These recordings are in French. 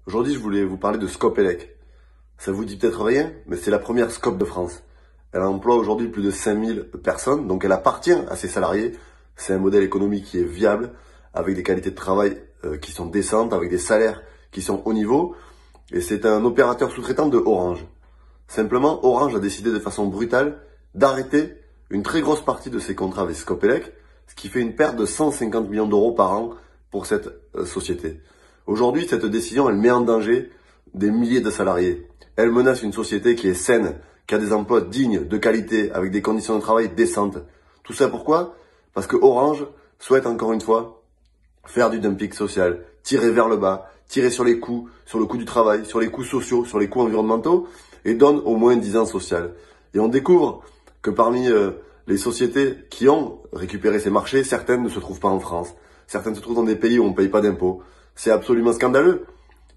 Aujourd'hui, je voulais vous parler de Scopelec. Ça vous dit peut-être rien, mais c'est la première Scop de France. Elle emploie aujourd'hui plus de 5000 personnes, donc elle appartient à ses salariés. C'est un modèle économique qui est viable, avec des qualités de travail qui sont décentes, avec des salaires qui sont haut niveau. Et c'est un opérateur sous-traitant de Orange. Simplement, Orange a décidé de façon brutale d'arrêter une très grosse partie de ses contrats avec Scopelec, ce qui fait une perte de 150 millions d'euros par an pour cette société. Aujourd'hui, cette décision, elle met en danger des milliers de salariés. Elle menace une société qui est saine, qui a des emplois dignes, de qualité, avec des conditions de travail décentes. Tout ça pourquoi? Parce que Orange souhaite encore une fois faire du dumping social, tirer vers le bas, tirer sur les coûts, sur le coût du travail, sur les coûts sociaux, sur les coûts environnementaux, et donne au moins 10 ans social. Et on découvre que parmi les sociétés qui ont récupéré ces marchés, certaines ne se trouvent pas en France. Certaines se trouvent dans des pays où on ne paye pas d'impôts. C'est absolument scandaleux.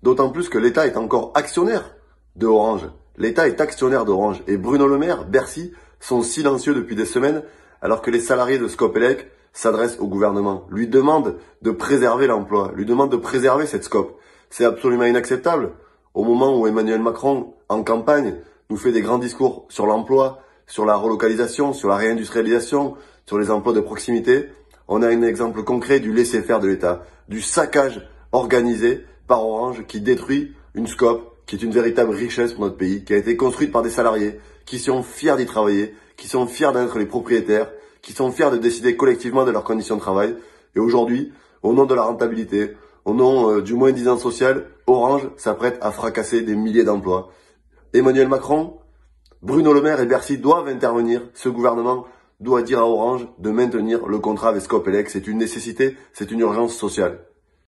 D'autant plus que l'État est encore actionnaire de Orange. L'État est actionnaire d'Orange. Et Bruno Le Maire, Bercy, sont silencieux depuis des semaines, alors que les salariés de Scopelec s'adressent au gouvernement, lui demandent de préserver l'emploi, lui demandent de préserver cette Scop. C'est absolument inacceptable. Au moment où Emmanuel Macron, en campagne, nous fait des grands discours sur l'emploi, sur la relocalisation, sur la réindustrialisation, sur les emplois de proximité, on a un exemple concret du laisser-faire de l'État, du saccage organisé par Orange qui détruit une Scop qui est une véritable richesse pour notre pays, qui a été construite par des salariés qui sont fiers d'y travailler, qui sont fiers d'être les propriétaires, qui sont fiers de décider collectivement de leurs conditions de travail. Et aujourd'hui, au nom de la rentabilité, au nom du moins 10 ans social, Orange s'apprête à fracasser des milliers d'emplois. Emmanuel Macron, Bruno Le Maire et Bercy doivent intervenir. Ce gouvernement doit dire à Orange de maintenir le contrat avec Scopelec. C'est une nécessité, c'est une urgence sociale.